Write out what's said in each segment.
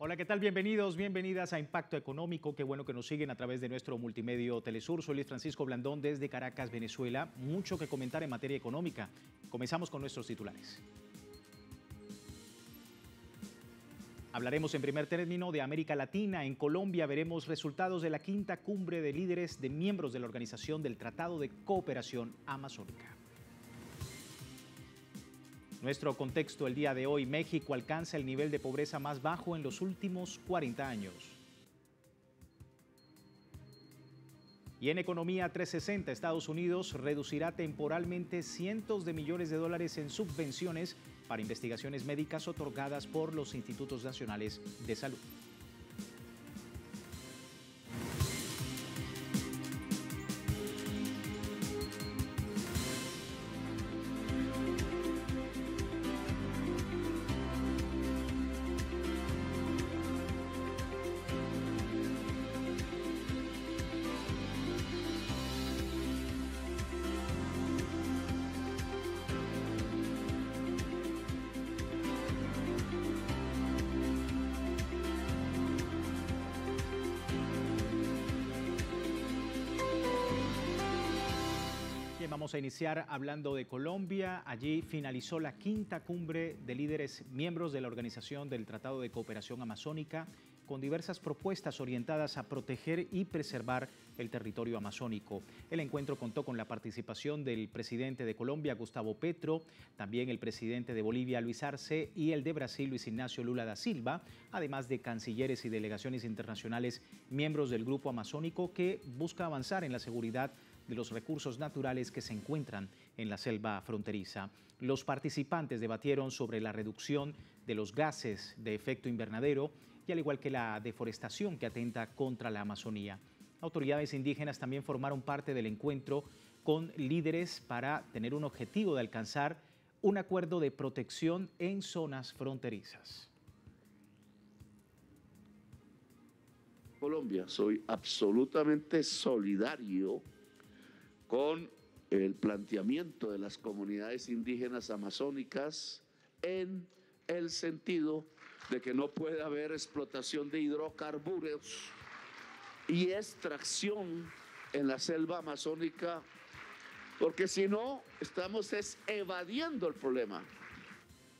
Hola, ¿qué tal? Bienvenidos, bienvenidas a Impacto Económico. Qué bueno que nos siguen a través de nuestro multimedio Telesur. Soy Luis Francisco Blandón desde Caracas, Venezuela. Mucho que comentar en materia económica. Comenzamos con nuestros titulares. Hablaremos en primer término de América Latina. En Colombia veremos resultados de la quinta cumbre de líderes de miembros de la Organización del Tratado de Cooperación Amazónica. Nuestro contexto el día de hoy: México alcanza el nivel de pobreza más bajo en los últimos 40 años. Y en Economía 360, Estados Unidos reducirá temporalmente cientos de millones de dólares en subvenciones para investigaciones médicas otorgadas por los Institutos Nacionales de Salud. Vamos a iniciar hablando de Colombia. Allí finalizó la quinta cumbre de líderes miembros de la Organización del Tratado de Cooperación Amazónica, con diversas propuestas orientadas a proteger y preservar el territorio amazónico. El encuentro contó con la participación del presidente de Colombia, Gustavo Petro, también el presidente de Bolivia, Luis Arce, y el de Brasil, Luis Ignacio Lula da Silva, además de cancilleres y delegaciones internacionales, miembros del Grupo Amazónico, que busca avanzar en la seguridad de los recursos naturales que se encuentran en la selva fronteriza. Los participantes debatieron sobre la reducción de los gases de efecto invernadero y al igual que la deforestación que atenta contra la Amazonía. Autoridades indígenas también formaron parte del encuentro con líderes para tener un objetivo de alcanzar un acuerdo de protección en zonas fronterizas. Colombia, soy absolutamente solidario con el planteamiento de las comunidades indígenas amazónicas en el sentido de que no puede haber explotación de hidrocarburos y extracción en la selva amazónica, porque si no, estamos evadiendo el problema.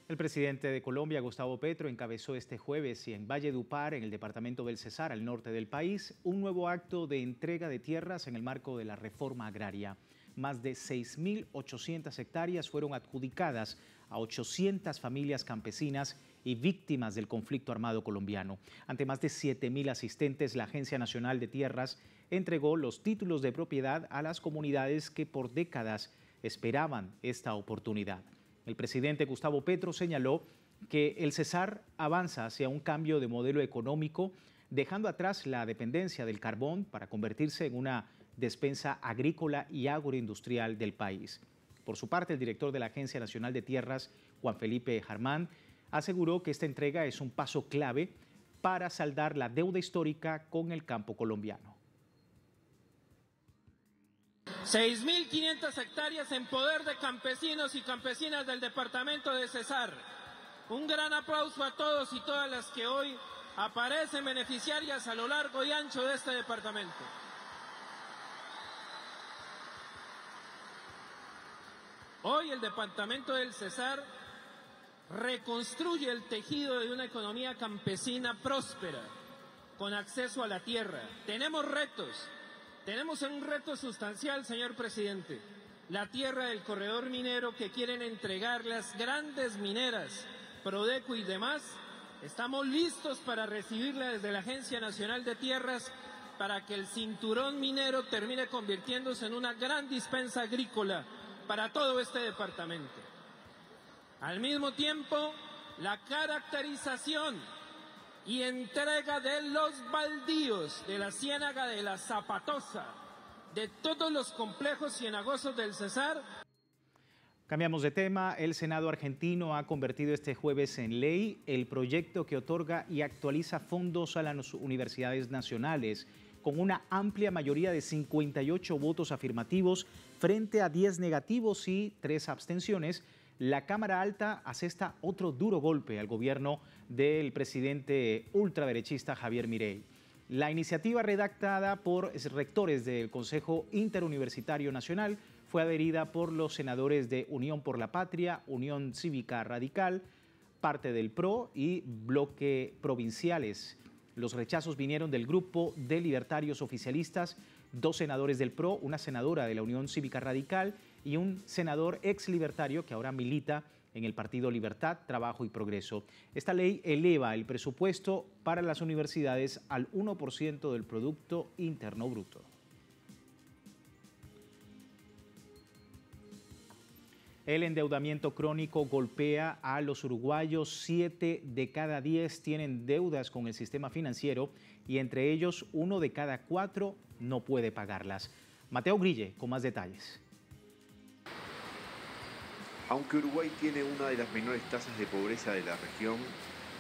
El presidente de Colombia, Gustavo Petro, encabezó este jueves y en Valledupar, en el departamento del Cesar, al norte del país, un nuevo acto de entrega de tierras en el marco de la reforma agraria. Más de 6.800 hectáreas fueron adjudicadas a 800 familias campesinas y víctimas del conflicto armado colombiano. Ante más de 7.000 asistentes, la Agencia Nacional de Tierras entregó los títulos de propiedad a las comunidades que por décadas esperaban esta oportunidad. El presidente Gustavo Petro señaló que el Cesar avanza hacia un cambio de modelo económico, dejando atrás la dependencia del carbón para convertirse en una despensa agrícola y agroindustrial del país. Por su parte, el director de la Agencia Nacional de Tierras, Juan Felipe Jarmán, aseguró que esta entrega es un paso clave para saldar la deuda histórica con el campo colombiano. 6.500 hectáreas en poder de campesinos y campesinas del departamento de Cesar. Un gran aplauso a todos y todas las que hoy aparecen beneficiarias a lo largo y ancho de este departamento. Hoy el departamento del Cesar reconstruye el tejido de una economía campesina próspera, con acceso a la tierra. Tenemos retos. Tenemos un reto sustancial, señor presidente, la tierra del corredor minero que quieren entregar las grandes mineras, Prodeco y demás. Estamos listos para recibirla desde la Agencia Nacional de Tierras para que el cinturón minero termine convirtiéndose en una gran dispensa agrícola para todo este departamento. Al mismo tiempo, la caracterización y entrega de los baldíos de la ciénaga de la Zapatosa, de todos los complejos cienagosos del Cesar. Cambiamos de tema. El Senado argentino ha convertido este jueves en ley el proyecto que otorga y actualiza fondos a las universidades nacionales, con una amplia mayoría de 58 votos afirmativos frente a 10 negativos y 3 abstenciones. La Cámara Alta asesta otro duro golpe al gobierno del presidente ultraderechista Javier Milei. La iniciativa redactada por rectores del Consejo Interuniversitario Nacional fue adherida por los senadores de Unión por la Patria, Unión Cívica Radical, parte del PRO y Bloque Provinciales. Los rechazos vinieron del grupo de libertarios oficialistas, 2 senadores del PRO, una senadora de la Unión Cívica Radical y un senador ex libertario que ahora milita en el Partido Libertad, Trabajo y Progreso. Esta ley eleva el presupuesto para las universidades al 1% del Producto Interno Bruto. El endeudamiento crónico golpea a los uruguayos. 7 de cada 10 tienen deudas con el sistema financiero y entre ellos 1 de cada 4 no puede pagarlas. Mateo Grille con más detalles. Aunque Uruguay tiene una de las menores tasas de pobreza de la región,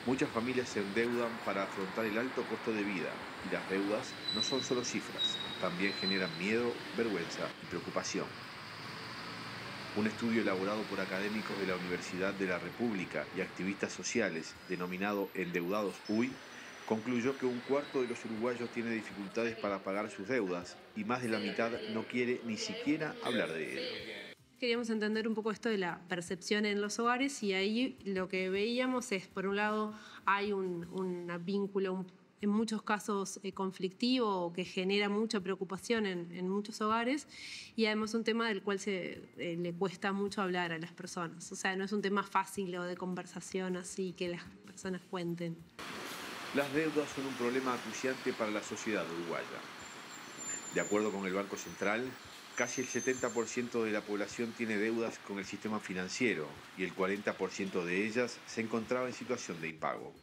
muchas familias se endeudan para afrontar el alto costo de vida y las deudas no son solo cifras, también generan miedo, vergüenza y preocupación. Un estudio elaborado por académicos de la Universidad de la República y activistas sociales, denominado Endeudados UI, concluyó que 1/4 de los uruguayos tiene dificultades para pagar sus deudas y más de la mitad no quiere ni siquiera hablar de ello. Queríamos entender un poco esto de la percepción en los hogares y ahí lo que veíamos es, por un lado, hay un vínculo en muchos casos conflictivo que genera mucha preocupación en muchos hogares y además un tema del cual le cuesta mucho hablar a las personas. O sea, no es un tema fácil o de conversación así que las personas cuenten. Las deudas son un problema acuciante para la sociedad uruguaya. De acuerdo con el Banco Central, casi el 70% de la población tiene deudas con el sistema financiero y el 40% de ellas se encontraba en situación de impago.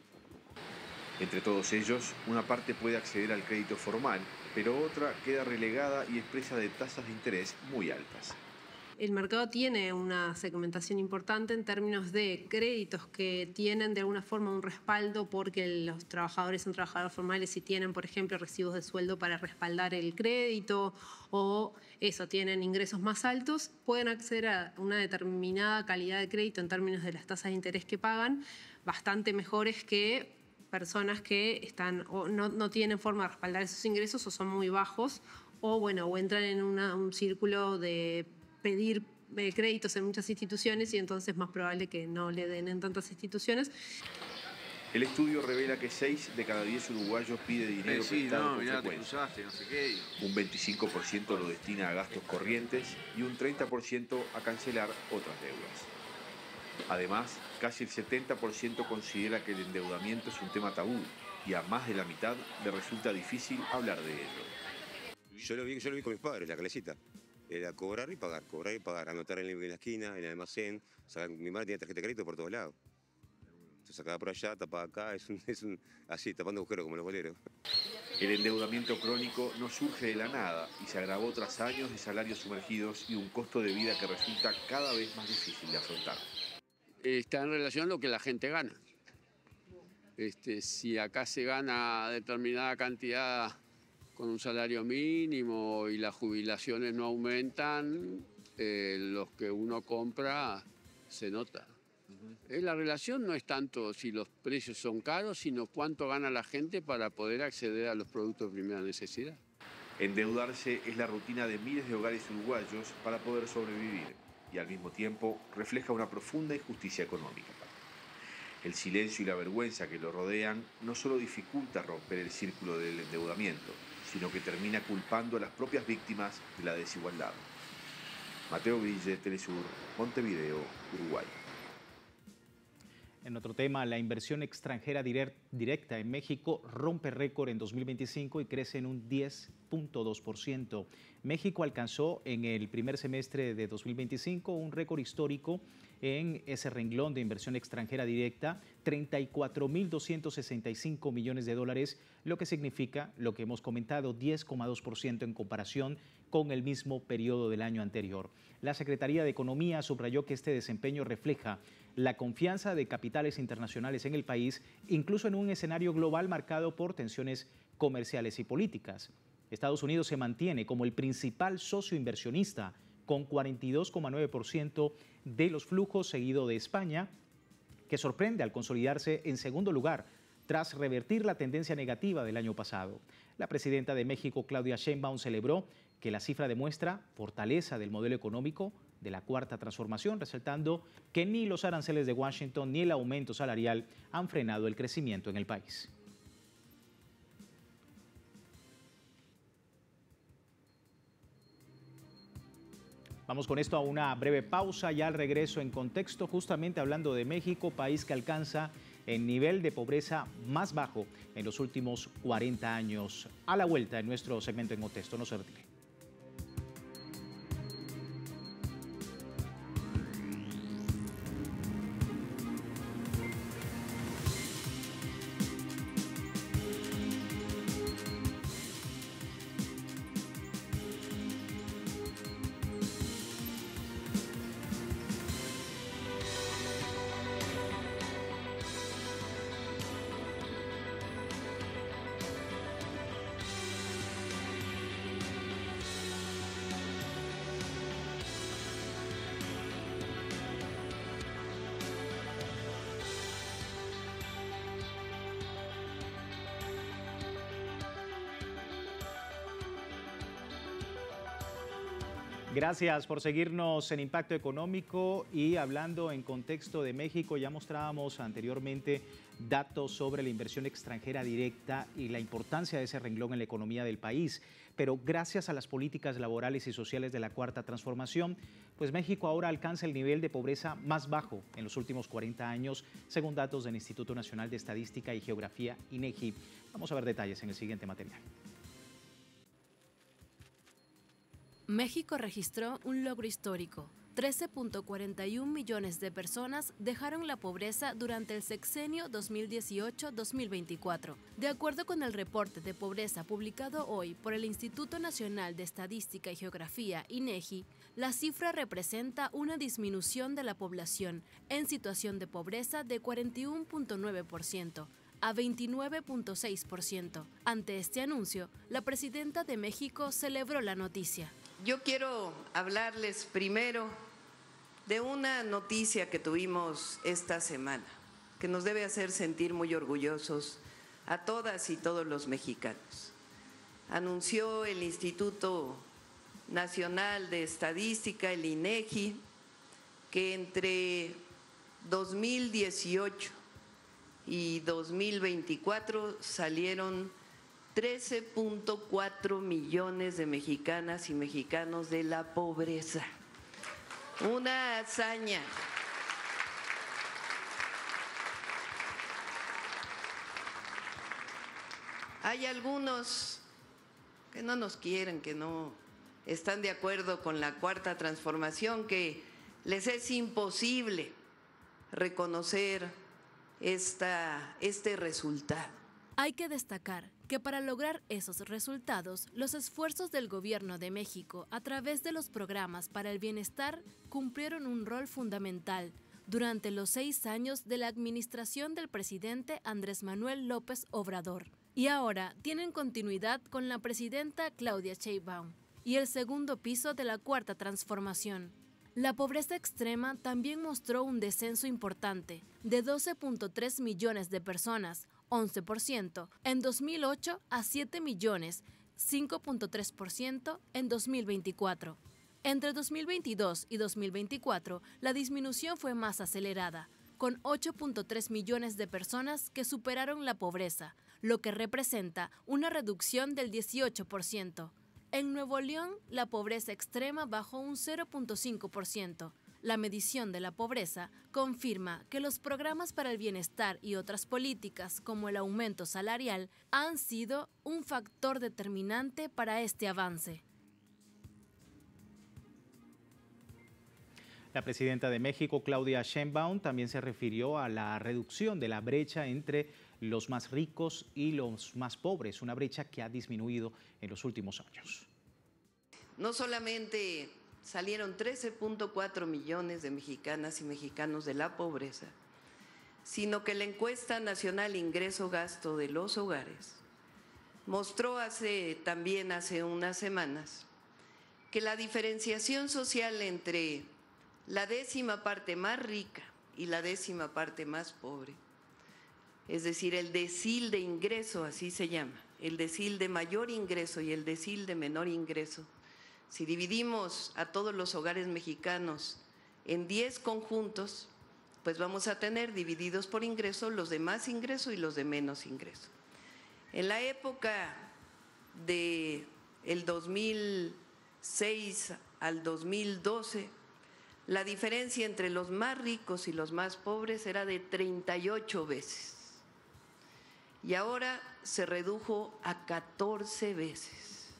Entre todos ellos, una parte puede acceder al crédito formal, pero otra queda relegada y expresa de tasas de interés muy altas. El mercado tiene una segmentación importante en términos de créditos que tienen de alguna forma un respaldo porque los trabajadores son trabajadores formales y tienen, por ejemplo, recibos de sueldo para respaldar el crédito o tienen ingresos más altos, pueden acceder a una determinada calidad de crédito en términos de las tasas de interés que pagan, bastante mejores que personas que están o no tienen forma de respaldar esos ingresos o son muy bajos o entran en un círculo de pedir créditos en muchas instituciones y entonces es más probable que no le den en tantas instituciones. El estudio revela que 6 de cada 10 uruguayos pide dinero prestado con frecuencia. Un 25% lo destina a gastos corrientes y un 30% a cancelar otras deudas. Además, casi el 70% considera que el endeudamiento es un tema tabú y a más de la mitad le resulta difícil hablar de ello. Yo lo vi con mis padres, la calecita. Era cobrar y pagar, anotar en la esquina, en el almacén. Mi madre tenía tarjeta de crédito por todos lados. Se sacaba por allá, tapaba acá, así, tapando agujeros como los boleros. El endeudamiento crónico no surge de la nada y se agravó tras años de salarios sumergidos y un costo de vida que resulta cada vez más difícil de afrontar. Está en relación a lo que la gente gana. Si acá se gana determinada cantidad con un salario mínimo y las jubilaciones no aumentan, los que uno compra se nota. La relación no es tanto si los precios son caros, sino cuánto gana la gente para poder acceder a los productos de primera necesidad. Endeudarse es la rutina de miles de hogares uruguayos para poder sobrevivir y al mismo tiempo refleja una profunda injusticia económica. El silencio y la vergüenza que lo rodean no solo dificulta romper el círculo del endeudamiento, sino que termina culpando a las propias víctimas de la desigualdad. Mateo Grille, Telesur, Montevideo, Uruguay. En otro tema, la inversión extranjera directa en México rompe récord en 2025 y crece en un 10.2%. México alcanzó en el primer semestre de 2025 un récord histórico en ese renglón de inversión extranjera directa, 34.265 millones de dólares, lo que significa, lo que hemos comentado, 10,2% en comparación con el mismo periodo del año anterior. La Secretaría de Economía subrayó que este desempeño refleja la confianza de capitales internacionales en el país, incluso en un escenario global marcado por tensiones comerciales y políticas. Estados Unidos se mantiene como el principal socio inversionista, con 42,9% de los flujos, seguido de España, que sorprende al consolidarse en segundo lugar, tras revertir la tendencia negativa del año pasado. La presidenta de México, Claudia Sheinbaum, celebró que la cifra demuestra fortaleza del modelo económico de la Cuarta Transformación, resaltando que ni los aranceles de Washington ni el aumento salarial han frenado el crecimiento en el país. Vamos con esto a una breve pausa, ya al regreso en contexto, justamente hablando de México, país que alcanza el nivel de pobreza más bajo en los últimos 40 años. A la vuelta en nuestro segmento en contexto, no se retire. Gracias por seguirnos en Impacto Económico y hablando en contexto de México. Ya mostrábamos anteriormente datos sobre la inversión extranjera directa y la importancia de ese renglón en la economía del país. Pero gracias a las políticas laborales y sociales de la Cuarta Transformación, pues México ahora alcanza el nivel de pobreza más bajo en los últimos 40 años, según datos del Instituto Nacional de Estadística y Geografía, INEGI. Vamos a ver detalles en el siguiente material. México registró un logro histórico. 13.41 millones de personas dejaron la pobreza durante el sexenio 2018-2024. De acuerdo con el reporte de pobreza publicado hoy por el Instituto Nacional de Estadística y Geografía, INEGI, la cifra representa una disminución de la población en situación de pobreza de 41.9%. a 29.6%. Ante este anuncio, la presidenta de México celebró la noticia. Yo quiero hablarles primero de una noticia que tuvimos esta semana, que nos debe hacer sentir muy orgullosos a todas y todos los mexicanos. Anunció el Instituto Nacional de Estadística, el INEGI, que entre 2018 y 2024 salieron 13.4 millones de mexicanas y mexicanos de la pobreza. Una hazaña. Hay algunos que no nos quieren, que no están de acuerdo con la Cuarta Transformación, que les es imposible reconocer este resultado. Hay que destacar que para lograr esos resultados, los esfuerzos del Gobierno de México a través de los programas para el bienestar cumplieron un rol fundamental durante los 6 años de la administración del presidente Andrés Manuel López Obrador. Y ahora tienen continuidad con la presidenta Claudia Sheinbaum y el segundo piso de la Cuarta Transformación. La pobreza extrema también mostró un descenso importante de 12.3 millones de personas, 11%, en 2008 a 7 millones, 5.3% en 2024. Entre 2022 y 2024, la disminución fue más acelerada, con 8.3 millones de personas que superaron la pobreza, lo que representa una reducción del 18%. En Nuevo León, la pobreza extrema bajó un 0.5%. La medición de la pobreza confirma que los programas para el bienestar y otras políticas, como el aumento salarial, han sido un factor determinante para este avance. La presidenta de México, Claudia Sheinbaum, también se refirió a la reducción de la brecha entre los más ricos y los más pobres, una brecha que ha disminuido en los últimos años. No solamente salieron 13.4 millones de mexicanas y mexicanos de la pobreza, sino que la encuesta nacional ingreso-gasto de los hogares mostró también hace unas semanas que la diferenciación social entre la 10ª parte más rica y la 10ª parte más pobre, es decir, el decil de ingreso, así se llama, el decil de mayor ingreso y el decil de menor ingreso, si dividimos a todos los hogares mexicanos en 10 conjuntos, pues vamos a tener divididos por ingreso los de más ingreso y los de menos ingreso. En la época del 2006 al 2012, la diferencia entre los más ricos y los más pobres era de 38 veces. Y ahora se redujo a 14 veces.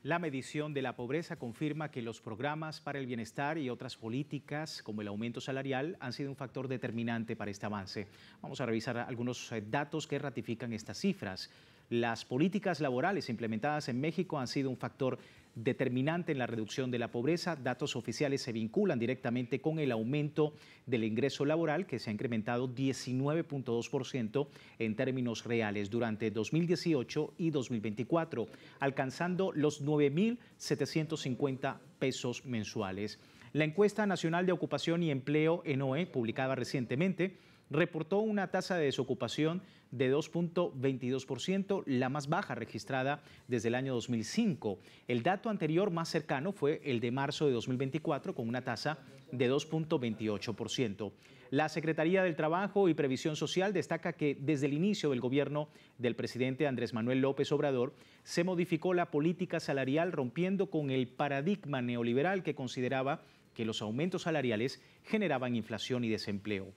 La medición de la pobreza confirma que los programas para el bienestar y otras políticas, como el aumento salarial, han sido un factor determinante para este avance. Vamos a revisar algunos datos que ratifican estas cifras. Las políticas laborales implementadas en México han sido un factor determinante en la reducción de la pobreza. Datos oficiales se vinculan directamente con el aumento del ingreso laboral, que se ha incrementado 19.2% en términos reales durante 2018 y 2024, alcanzando los 9.750 pesos mensuales. La encuesta nacional de ocupación y empleo ENOE, publicada recientemente, reportó una tasa de desocupación de 2.22%, la más baja registrada desde el año 2005. El dato anterior más cercano fue el de marzo de 2024, con una tasa de 2.28%. La Secretaría del Trabajo y Previsión Social destaca que desde el inicio del gobierno del presidente Andrés Manuel López Obrador se modificó la política salarial, rompiendo con el paradigma neoliberal que consideraba que los aumentos salariales generaban inflación y desempleo.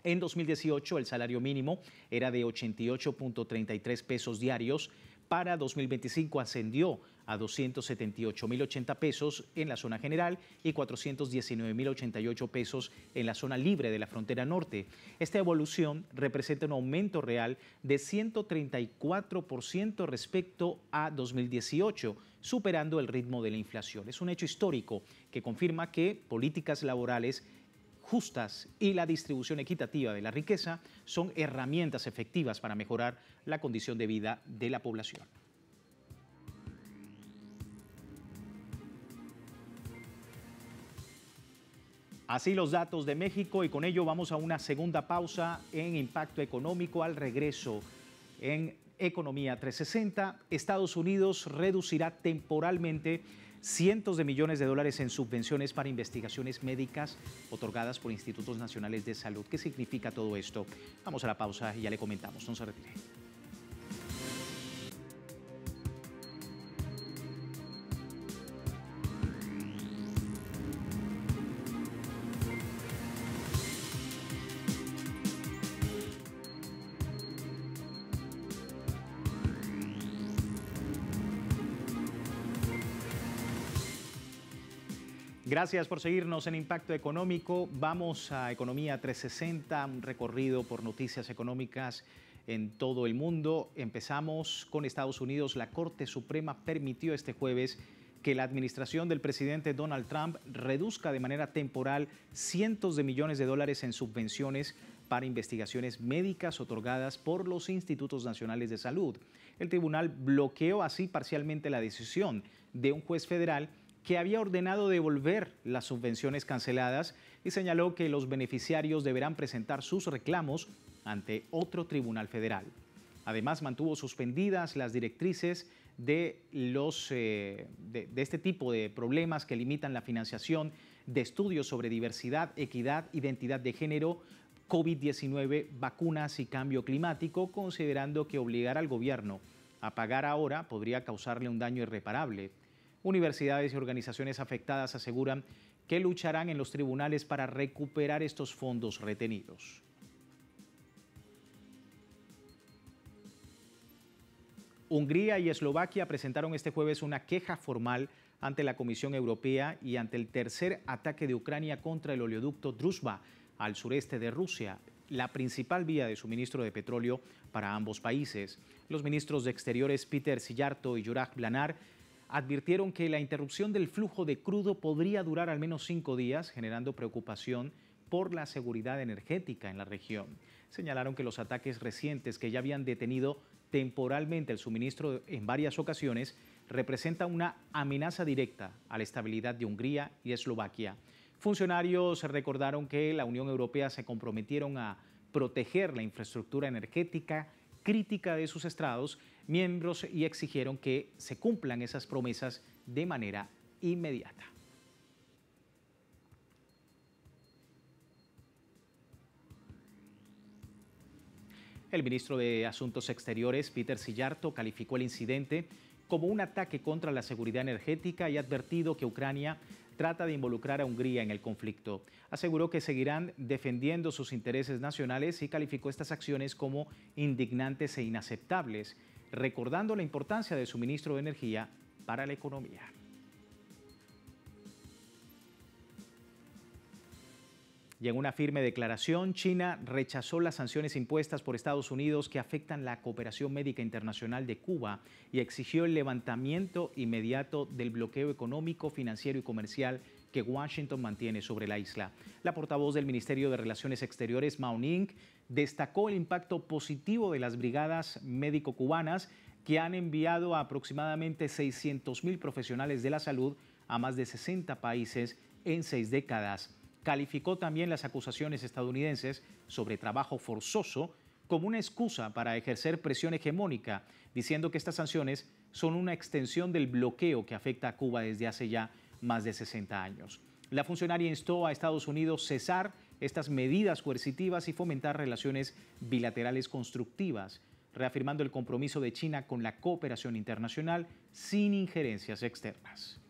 En 2018 el salario mínimo era de 88.33 pesos diarios. Para 2025 ascendió a 278.080 pesos en la zona general y 419.088 pesos en la zona libre de la frontera norte. Esta evolución representa un aumento real de 134% respecto a 2018, superando el ritmo de la inflación. Es un hecho histórico que confirma que políticas laborales justas y la distribución equitativa de la riqueza son herramientas efectivas para mejorar la condición de vida de la población. Así los datos de México, y con ello vamos a una segunda pausa en Impacto Económico. Al regreso en Economía 360, Estados Unidos reducirá temporalmente cientos de millones de dólares en subvenciones para investigaciones médicas otorgadas por institutos nacionales de salud. ¿Qué significa todo esto? Vamos a la pausa y ya le comentamos. No se retire. Gracias por seguirnos en Impacto Económico. Vamos a Economía 360, un recorrido por noticias económicas en todo el mundo. Empezamos con Estados Unidos. La Corte Suprema permitió este jueves que la administración del presidente Donald Trump reduzca de manera temporal cientos de millones de dólares en subvenciones para investigaciones médicas otorgadas por los institutos nacionales de salud. El tribunal bloqueó así parcialmente la decisión de un juez federal que había ordenado devolver las subvenciones canceladas y señaló que los beneficiarios deberán presentar sus reclamos ante otro tribunal federal. Además, mantuvo suspendidas las directrices de este tipo de problemas que limitan la financiación de estudios sobre diversidad, equidad, identidad de género, COVID-19, vacunas y cambio climático, considerando que obligar al gobierno a pagar ahora podría causarle un daño irreparable. Universidades y organizaciones afectadas aseguran que lucharán en los tribunales para recuperar estos fondos retenidos. Hungría y Eslovaquia presentaron este jueves una queja formal ante la Comisión Europea y ante el tercer ataque de Ucrania contra el oleoducto Druzhba al sureste de Rusia, la principal vía de suministro de petróleo para ambos países. Los ministros de Exteriores Peter Szijjártó y Juraj Blanár advirtieron que la interrupción del flujo de crudo podría durar al menos 5 días, generando preocupación por la seguridad energética en la región. Señalaron que los ataques recientes, que ya habían detenido temporalmente el suministro en varias ocasiones, representa una amenaza directa a la estabilidad de Hungría y Eslovaquia. Funcionarios recordaron que la Unión Europea se comprometieron a proteger la infraestructura energética crítica de sus estados miembros y exigieron que se cumplan esas promesas de manera inmediata. El ministro de Asuntos Exteriores, Peter Szijjártó, calificó el incidente como un ataque contra la seguridad energética y ha advertido que Ucrania trata de involucrar a Hungría en el conflicto. Aseguró que seguirán defendiendo sus intereses nacionales y calificó estas acciones como indignantes e inaceptables, recordando la importancia del suministro de energía para la economía. Y en una firme declaración, China rechazó las sanciones impuestas por Estados Unidos que afectan la cooperación médica internacional de Cuba y exigió el levantamiento inmediato del bloqueo económico, financiero y comercial que Washington mantiene sobre la isla. La portavoz del Ministerio de Relaciones Exteriores, Mao Ning, destacó el impacto positivo de las brigadas médico-cubanas que han enviado a aproximadamente 600.000 profesionales de la salud a más de 60 países en 6 décadas. Calificó también las acusaciones estadounidenses sobre trabajo forzoso como una excusa para ejercer presión hegemónica, diciendo que estas sanciones son una extensión del bloqueo que afecta a Cuba desde hace ya más de 60 años. La funcionaria instó a Estados Unidos a cesar estas medidas coercitivas y fomentar relaciones bilaterales constructivas, reafirmando el compromiso de China con la cooperación internacional sin injerencias externas.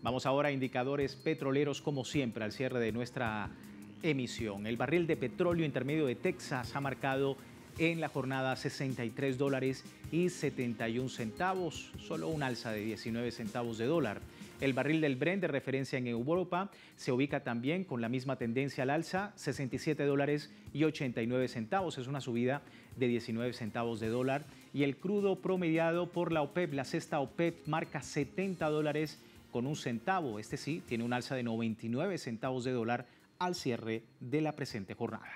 Vamos ahora a indicadores petroleros como siempre al cierre de nuestra emisión. El barril de petróleo intermedio de Texas ha marcado en la jornada $63.71, solo un alza de 19 centavos de dólar. El barril del Brent de referencia en Europa se ubica también con la misma tendencia al alza, $67.89, es una subida de 19 centavos de dólar. Y el crudo promediado por la OPEP, la sexta OPEP, marca $70 con un centavo. Este sí tiene un alza de 99 centavos de dólar al cierre de la presente jornada.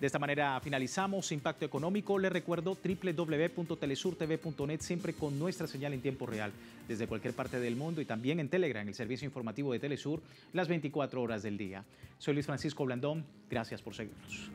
De esta manera finalizamos Impacto Económico. Les recuerdo www.telesurtv.net, siempre con nuestra señal en tiempo real desde cualquier parte del mundo y también en Telegram, el servicio informativo de Telesur, las 24 horas del día. Soy Luis Francisco Blandón. Gracias por seguirnos.